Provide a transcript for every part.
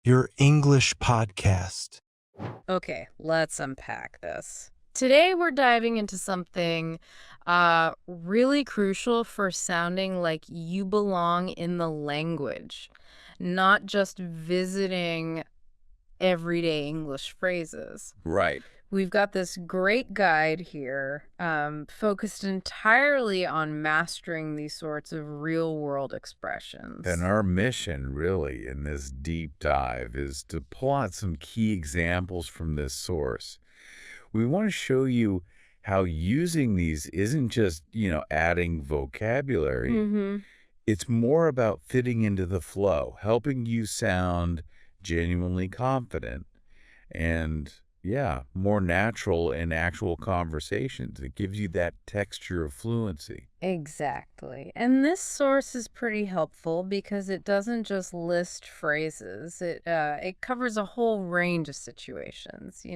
your English podcast. Okay, let's unpack this. Today we're diving into something really crucial for sounding like you belong in the language, not just visiting everyday English phrases. Right. We've got this great guide here, focused entirely on mastering these sorts of real-world expressions. And our mission, really, in this deep dive is to pull out some key examples from this source. We want to show you how using these isn't just, adding vocabulary. Mm-hmm. It's more about fitting into the flow, helping you sound genuinely confident and, yeah, more natural in actual conversations. It gives you that texture of fluency. Exactly. And this source is pretty helpful because it doesn't just list phrases. It covers a whole range of situations,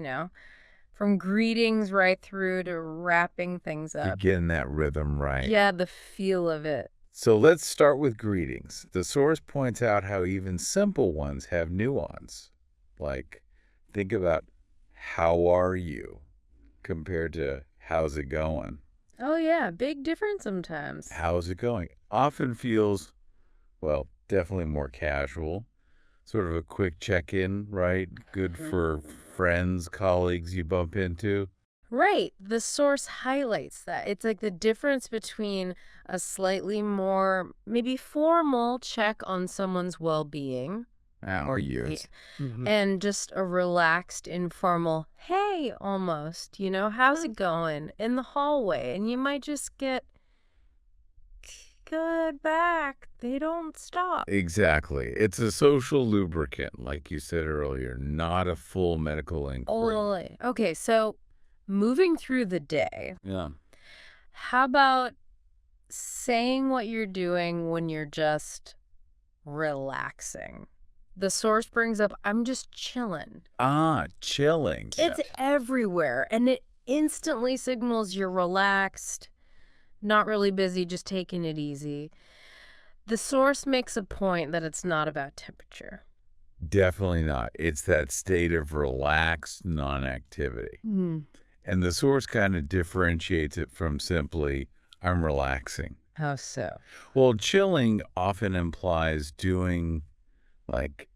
from greetings right through to wrapping things You're up. getting that rhythm right. Yeah, the feel of it. So let's start with greetings. The source points out how even simple ones have nuance. Like, think about how are you compared to how's it going? Oh yeah, big difference sometimes. How's it going? Often feels, well, definitely more casual. Sort of a quick check-in, right? Good for friends, colleagues you bump into. Right. The source highlights that. It's like the difference between a slightly more, maybe formal check on someone's well-being. How are you? Yeah. And just a relaxed, informal, hey, almost, how's it going in the hallway? And you might just get good back. They don't stop. Exactly. It's a social lubricant, like you said earlier, not a full medical inquiry. Totally. Okay, so moving through the day, Yeah. how about saying what you're doing when you're just relaxing? The source brings up, I'm just chilling. Chilling. It's everywhere, and it instantly signals you're relaxed, not really busy, just taking it easy. The source makes a point that it's not about temperature. Definitely not. It's that state of relaxed non-activity. And the source kind of differentiates it from simply, I'm relaxing. How so? Well, chilling often implies doing, like,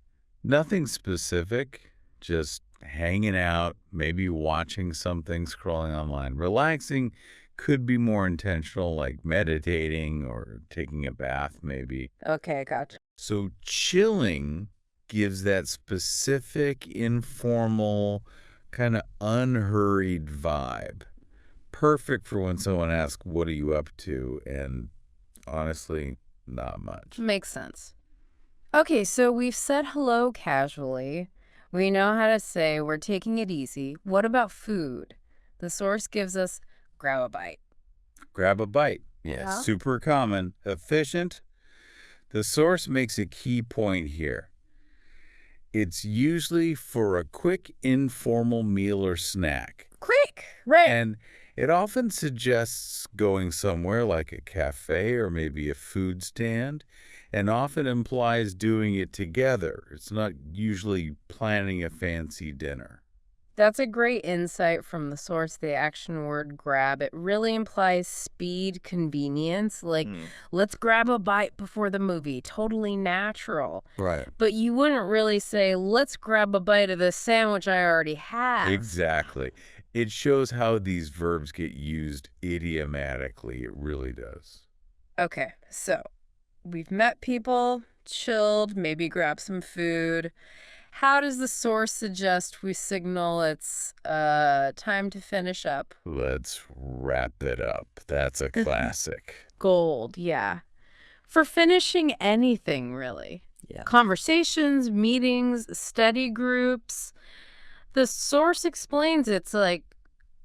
nothing specific, just hanging out, maybe watching something, scrolling online. Relaxing could be more intentional, like meditating or taking a bath, maybe. Okay, gotcha. So chilling gives that specific, informal, kind of unhurried vibe. Perfect for when someone asks, what are you up to? And honestly, not much. Makes sense. Okay, so we've said hello casually. We know how to say we're taking it easy. What about food? The source gives us grab a bite. Grab a bite. Yeah. Yes, super common. Efficient. The source makes a key point here. It's usually for a quick, informal meal or snack. Quick, right? And it often suggests going somewhere like a cafe or maybe a food stand, and often implies doing it together. It's not usually planning a fancy dinner. That's a great insight from the source, the action word grab. It really implies speed, convenience, like let's grab a bite before the movie. Totally natural. Right. But you wouldn't really say, let's grab a bite of the sandwich I already have. Exactly. It shows how these verbs get used idiomatically. It really does. Okay, so we've met people, chilled, maybe grab some food. How does the source suggest we signal it's time to finish up? Let's wrap it up. That's a classic. Gold, yeah. For finishing anything, really. Yeah. Conversations, meetings, study groups. The source explains it's like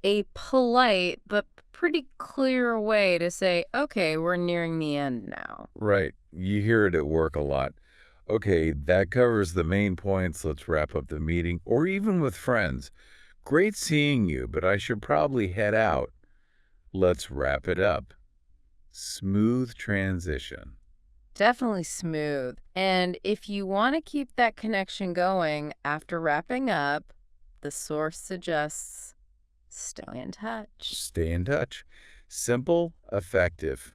a polite but pretty clear way to say, okay, we're nearing the end now. Right. You hear it at work a lot. Okay, that covers the main points. Let's wrap up the meeting. Or even with friends. Great seeing you, but I should probably head out. Let's wrap it up. Smooth transition. Definitely smooth. And if you want to keep that connection going after wrapping up, the source suggests stay in touch. Stay in touch. Simple, effective.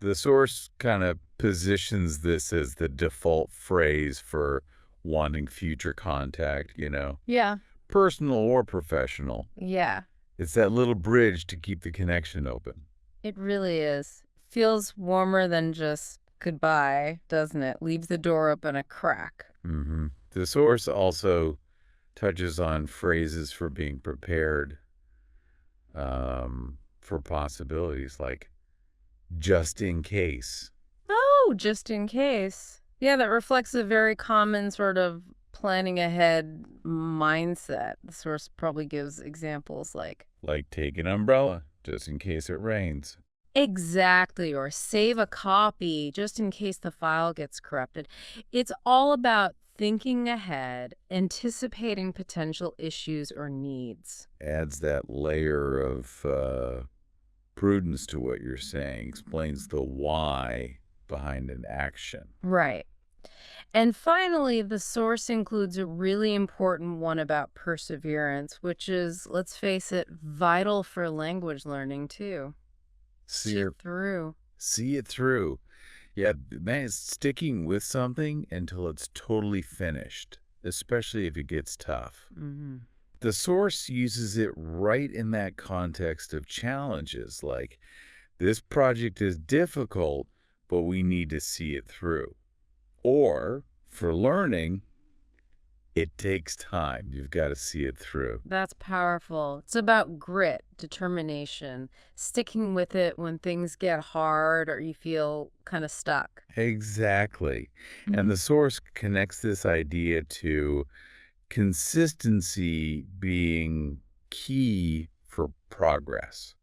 The source kind of positions this as the default phrase for wanting future contact, Yeah. personal or professional. Yeah, It's that little bridge to keep the connection open. it really is. Feels warmer than just goodbye, doesn't it? Leaves the door open a crack. The source also touches on phrases for being prepared for possibilities like just in case. Oh, just in case. Yeah, that reflects a very common sort of planning ahead mindset. The source probably gives examples Like take an umbrella just in case it rains. exactly, or save a copy just in case the file gets corrupted. It's all about thinking ahead, anticipating potential issues or needs. Adds that layer of prudence to what you're saying, explains the why behind an action. Right. And finally, the source includes a really important one about perseverance, which is, let's face it, vital for language learning too. See See it, through. see it through. Yeah, man, it's sticking with something until it's totally finished, especially if it gets tough. Hmm. The source uses it right in that context of challenges, like this project is difficult, but we need to see it through. Or for learning, it takes time. You've got to see it through. That's powerful. It's about grit, determination, sticking with it when things get hard or you feel kind of stuck. Exactly. And the source connects this idea to consistency being key for progress.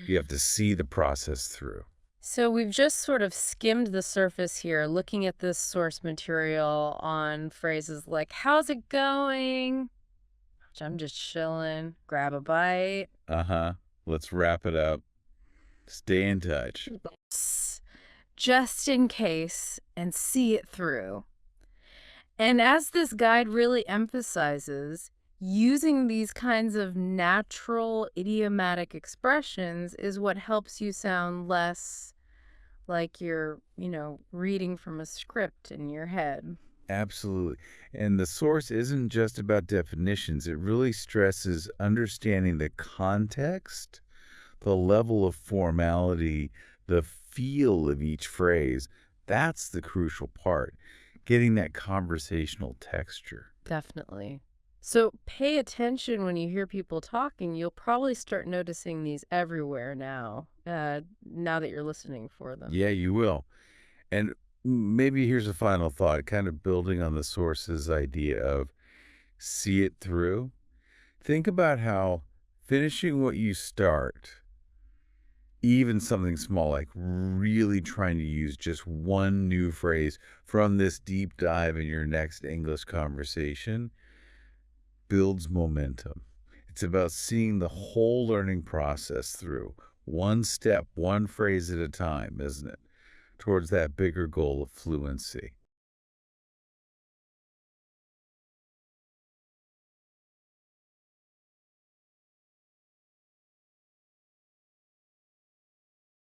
You have to see the process through. So we've just sort of skimmed the surface here, looking at this source material on phrases like, how's it going? I'm just chilling, grab a bite. Uh-huh. Let's wrap it up. Stay in touch. Just in case, and see it through. And as this guide really emphasizes, using these kinds of natural idiomatic expressions is what helps you sound less like you're, reading from a script in your head. Absolutely. And the source isn't just about definitions. It really stresses understanding the context, the level of formality, the feel of each phrase. That's the crucial part, getting that conversational texture. Definitely. So pay attention when you hear people talking. You'll probably start noticing these everywhere now that you're listening for them. Yeah, you will. And maybe here's a final thought, kind of building on the source's idea of see it through. Think about how finishing what you start, even something small, like really trying to use just one new phrase from this deep dive in your next English conversation, builds momentum. It's about seeing the whole learning process through, one step, one phrase at a time, isn't it? Towards that bigger goal of fluency.